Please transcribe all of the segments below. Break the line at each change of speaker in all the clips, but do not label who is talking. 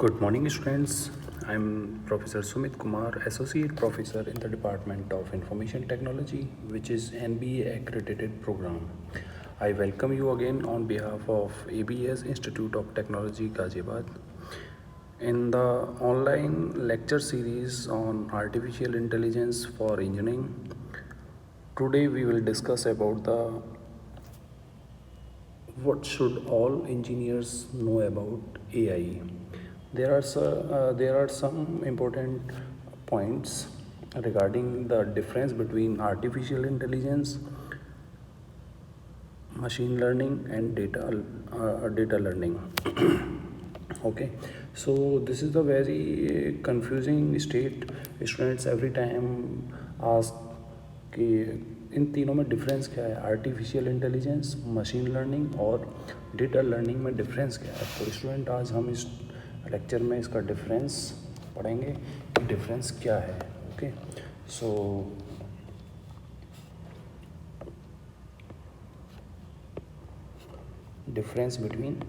Good morning, students. I'm Professor Sumit Kumar, Associate Professor in the Department of Information Technology, which is NBA accredited program. I welcome you again on behalf of ABS Institute of Technology, Ghaziabad. In the online lecture series on artificial intelligence for engineering, today we will discuss about the what should all engineers know about AI. There are some important points regarding the difference between artificial intelligence, machine learning, and data learning. Okay, so this is the very confusing state. Students every time ask कि इन तीनों में difference क्या है, artificial intelligence, machine learning और data learning में difference क्या है. तो स्टूडेंट आज हम इस लेक्चर में इसका डिफरेंस पढ़ेंगे कि डिफरेंस क्या है. Okay, so difference between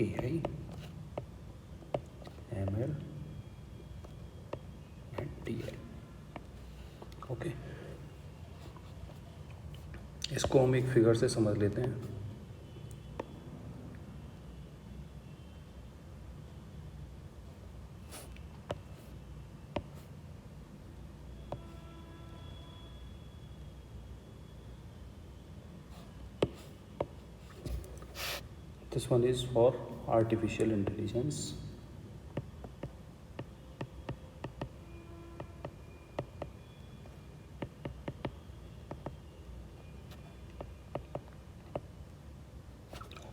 AI, ML and DL. Okay, इसको हम एक फिगर से समझ लेते हैं. This one is for artificial intelligence.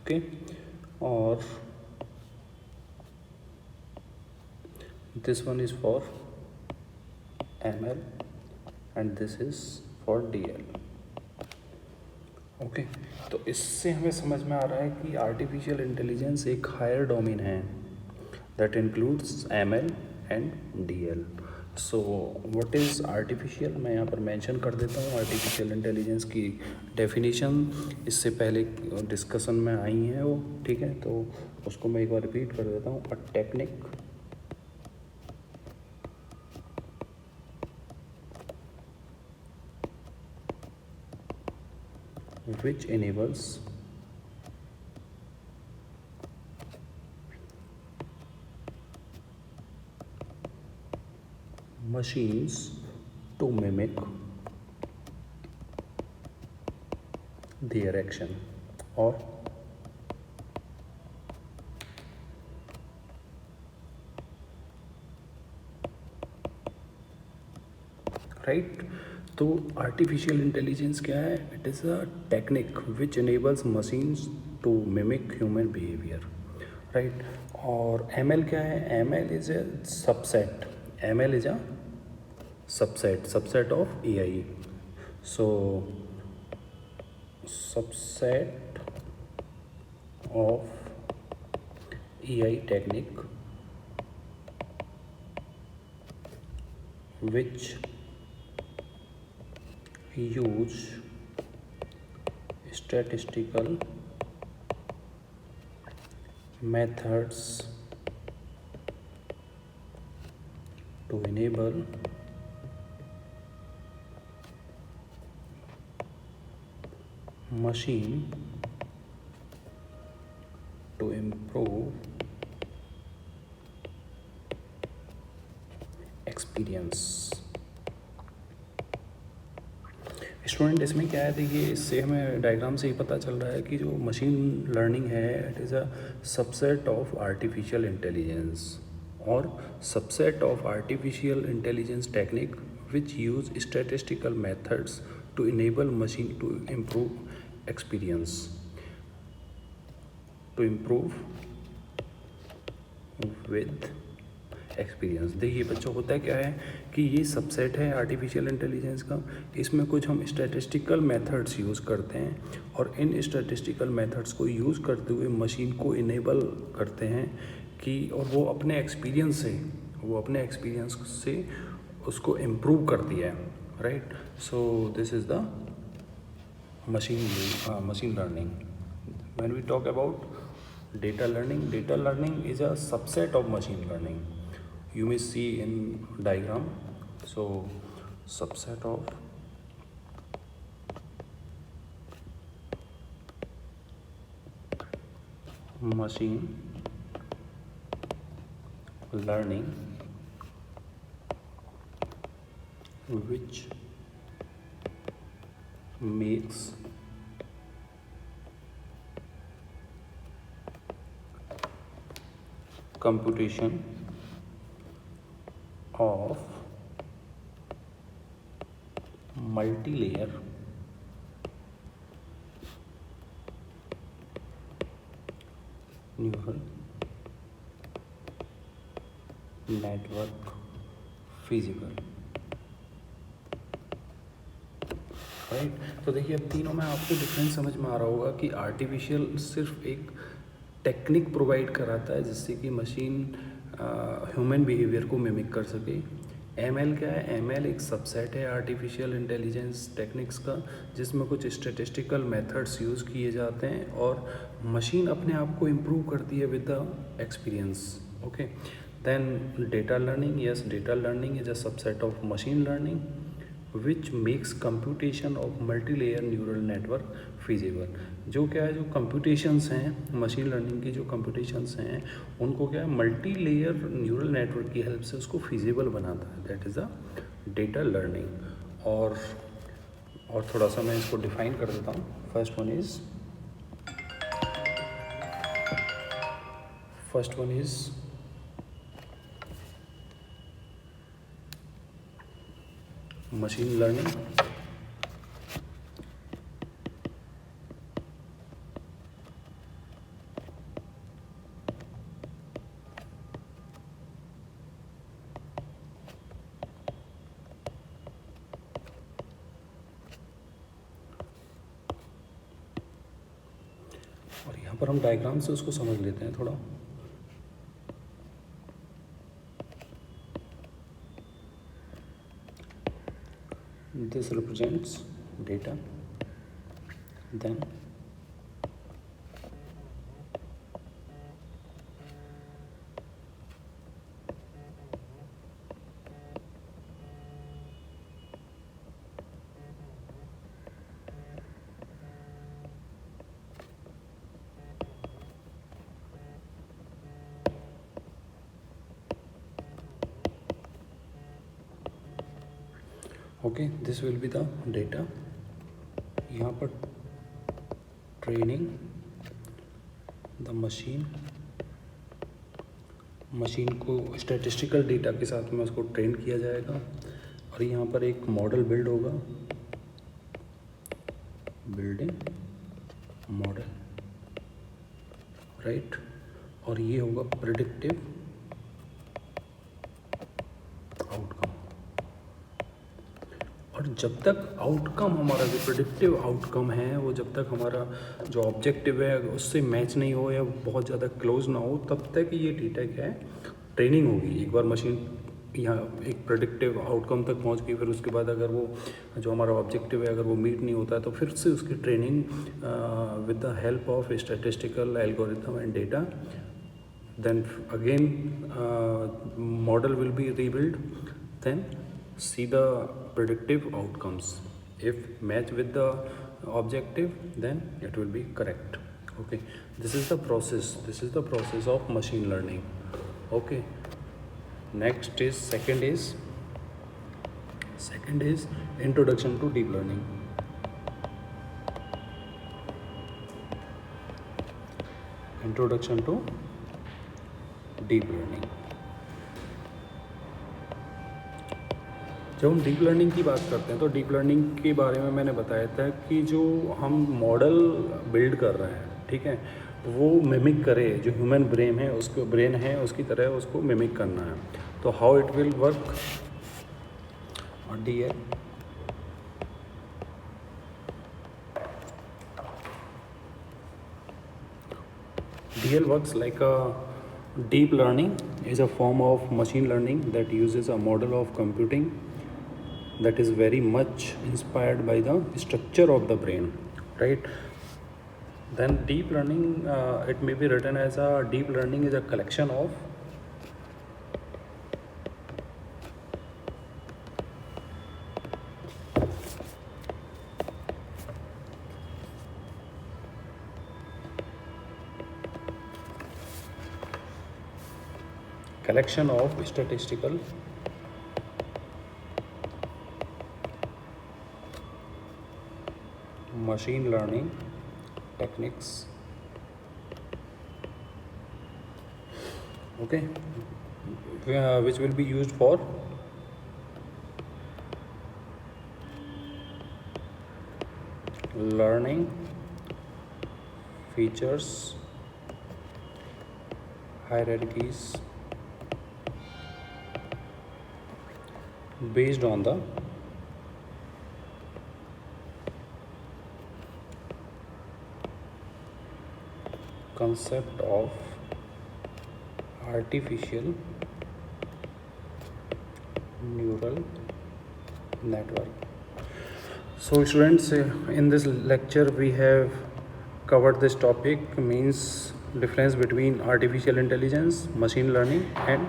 Okay, और this one is for ML and this is for DL. Okay, तो इससे हमें समझ में आ रहा है कि आर्टिफिशियल इंटेलिजेंस एक हायर डोमेन है that includes ML and DL. So what is artificial, मैं यहाँ पर मेंशन कर देता हूँ. आर्टिफिशियल इंटेलिजेंस की डेफिनेशन इससे पहले डिस्कशन में आई है वो, ठीक है, तो उसको मैं एक बार रिपीट कर देता हूँ. A technique which enables machines to mimic their action or right. तो आर्टिफिशियल इंटेलिजेंस क्या है? It is a technique which enables machines to mimic human behaviour, right. और ML क्या है? ML is a subset. ML is a subset of AI. So subset of AI technique which use statistical methods to enable machine to improve experience. Student इसमें क्या है, देखिए इससे हमें diagram से ही पता चल रहा है कि जो मशीन लर्निंग है it is a subset of artificial intelligence और subset of artificial intelligence technique which use statistical methods to enable machine to improve experience, to improve with experience. देखिए बच्चों, होता है क्या है कि ये सबसेट है आर्टिफिशियल इंटेलिजेंस का. इसमें कुछ हम स्टैटिस्टिकल मेथड्स यूज़ करते हैं और इन स्टैटिस्टिकल मेथड्स को यूज़ करते हुए मशीन को इनेबल करते हैं कि और वो अपने एक्सपीरियंस से उसको इम्प्रूव कर दिया है, right. So this is the machine learning. When we talk about data learning is a subset of machine learning. You may see in diagram. So subset of machine learning which makes computation of multi-layer neural network feasible, right. तो देखिए अब तीनों में आपको difference समझ में आ रहा होगा कि आर्टिफिशियल सिर्फ एक टेक्निक प्रोवाइड कराता है जिससे कि मशीन ह्यूमन बिहेवियर को मिमिक कर सके। एमएल क्या है? एमएल एक सबसेट है आर्टिफिशियल इंटेलिजेंस टेक्निक्स का, जिसमें कुछ स्टैटिस्टिकल मेथड्स यूज़ किए जाते हैं और मशीन अपने आप को इम्प्रूव करती है with the experience. Okay, then data learning, yes data learning is a subset of machine learning which makes computation of multi layer neural network feasible. जो क्या है, जो कंप्यूटेशंस हैं मशीन लर्निंग की, जो कंप्यूटेशंस हैं उनको क्या है मल्टी लेयर न्यूरल नेटवर्क की हेल्प से उसको फिजिबल बनाता है, that is the data learning. और थोड़ा सा मैं इसको डिफाइन कर देता हूँ। First one is machine learning, और यहाँ पर हम डायग्राम से उसको समझ लेते हैं थोड़ा। This represents data, then okay this will be the data. यहाँ पर ट्रेनिंग द मशीन को स्टैटिस्टिकल डेटा के साथ में उसको ट्रेन किया जाएगा, और यहाँ पर एक मॉडल बिल्ड होगा, बिल्डिंग मॉडल, राइट। और ये होगा प्रेडिक्टिव आउटकम। और जब तक आउटकम हमारा जो प्रेडिक्टिव आउटकम है वो जब तक हमारा जो ऑब्जेक्टिव है उससे मैच नहीं हो या बहुत ज़्यादा क्लोज ना हो, तब तक ये डेटा क्या है ट्रेनिंग होगी। एक बार मशीन यहाँ एक प्रेडिक्टिव आउटकम तक पहुँच गई, फिर उसके बाद अगर वो जो हमारा ऑब्जेक्टिव है अगर वो मीट नहीं होता है तो फिर से उसकी training with the help of statistical algorithm and data, then again model will be rebuilt, then see the predictive outcomes. If match with the objective, then it will be correct. Okay, this is the process of machine learning. Okay, next is second is introduction to deep learning. Introduction to deep learning. जब हम deep learning की बात करते हैं तो deep learning के बारे में मैंने बताया था कि जो हम मॉडल बिल्ड कर रहे हैं, ठीक है, वो मिमिक करे जो ह्यूमन ब्रेन है उसकी तरह उसको मिमिक करना है। तो हाउ इट विल वर्क, और DL works like a Deep learning is a form of machine learning that uses a model of computing that is very much inspired by the structure of the brain, right? Then deep learning, it may be written as a deep learning is a collection of statistical machine learning techniques, okay, which will be used for learning features, hierarchies based on the concept of artificial neural network. So students, in this lecture we have covered this topic, means difference between artificial intelligence, machine learning and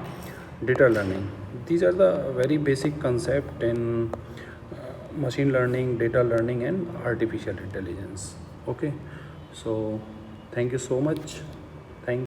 data learning. These are the very basic concept in machine learning, data learning and artificial intelligence. Okay, so thank you so much